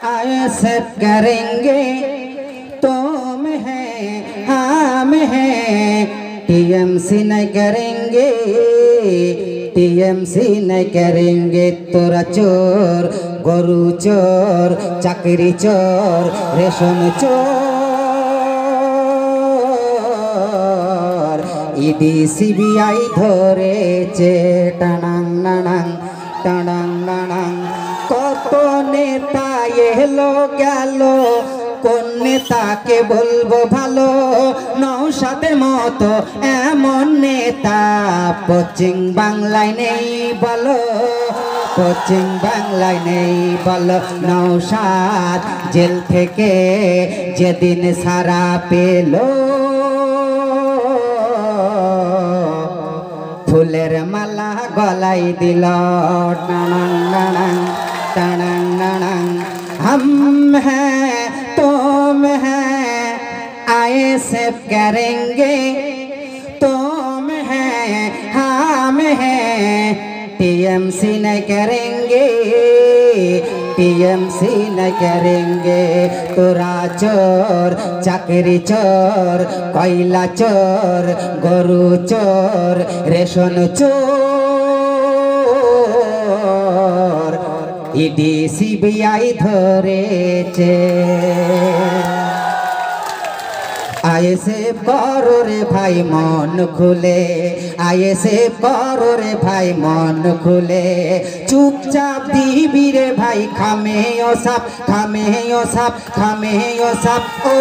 आयसब करेंगे तुम हैं हम हैं टीएमसी नहीं करेंगे टीएमसी नहीं करेंगे तोरा चोर गरु चोर चाकरी चोर रेशन चोर ईडी सीबीआई धरेছে টানাং নানাং টানাং নানাং কত নেতা এলো গেল কোন নেতাকে বলবো ভালো নওশাদের মতো এমন নেতা পশ্চিম বাংলায় নেই বলো পশ্চিম বাংলায় নেই বলো নওশাদ জেল থেকে যেদিন সারা পেলো ফুলের মালা গলায় দিল টানাং নানাং টানাং নানাং हम हैं तुम हैं आईएसएफ करेंगे तुम हैं हम हैं टीएमसी नहीं करेंगे टीएमसी नहीं करेंगे तोरा चोर चाकरी चोर कोयला चोर गरु चोर रेशन चोर ईडी सीबीआई धरेছে आईएसएफ करो रे भाई मन खुले आईएसएफ करो रे भाई मन खुले चुपचाप दिबी रे भाई खामे ओ साप ओ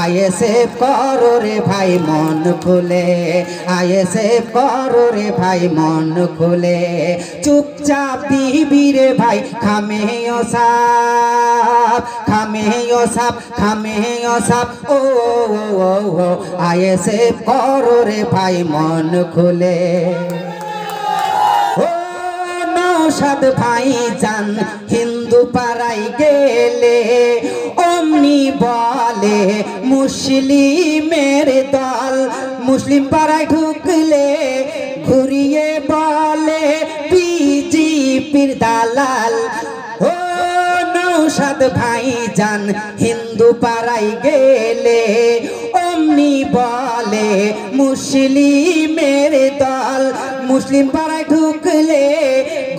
आईएसएफ करो रे भाई मन खुले आईएसएफ करो रे भाई मन खुले चुपचाप दिबी रे भाई खामे ओ साप ओ आईएसएफ करो रे भाई मन खुले ओ नौशाद भाई जान हिंदू पाड़ाय गेले ओमनी बोले मुस्लिमेर दल मुस्लिम पाड़ाय ढुकले घुरिए बोले बीजेपीर दालाल नौशाद भाई जान हिंदू पाड़ाय गेले ओमनी बोले मुस्लिमेर दल मुस्लिम पाड़ाय ढुकले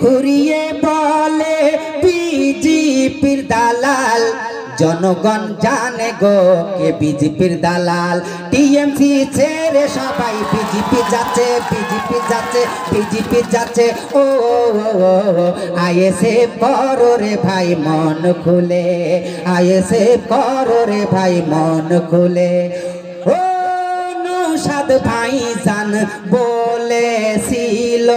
घुरिए बोले बीजेपीर दालाल जनगण जाने गो के बीजेपीर दालाल टीएमसी ছেড়ে সবাই बीजेपी যাচ্ছে ओ आईएसएफ करो रे भाई मन खुले आईएसएफ करो रे भाई मन खुले ओ नौशाद भाई जान বলেছিল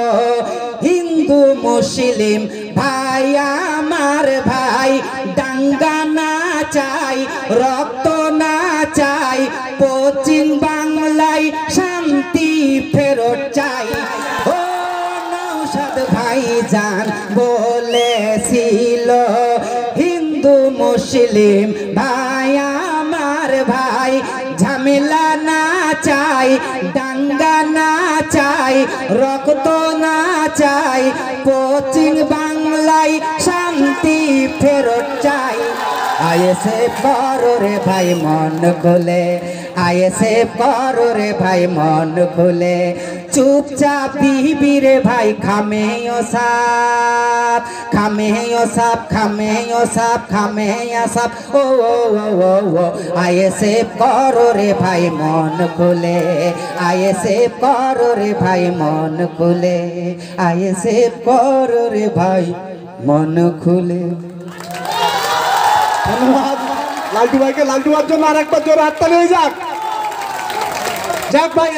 हिंदू मुस्लिम भाई आमार भाई दांगा ना चाই रक्त ना চাই পশ্চিম বাংলায় শান্তি ফেরত চাই ও নওশাদ ভাই জান বলেছিল হিন্দু মুসলিম ভাই আমার ভাই ঝামেলা না চাই দাঙ্গা না চাই রক্ত না চাই পশ্চিম বাংলায় শান্তি ফেরত চাই आईएसएफ करो रे भाई मन खुले आईएसएफ करो रे भाई मन खुले चुपचाप दिबी रे भाई खामे ओ साप ओ आईएसएफ करो रे भाई मन खुले आईएसएफ करो रे भाई मन खुले आईएसएफ करो रे भाई मन खुले ধন্যবাদ লালটু ভাইকে লালটু ভাইয়ের জন্য আরেকবার জোরে হাততালি হয়ে যাক ভাই।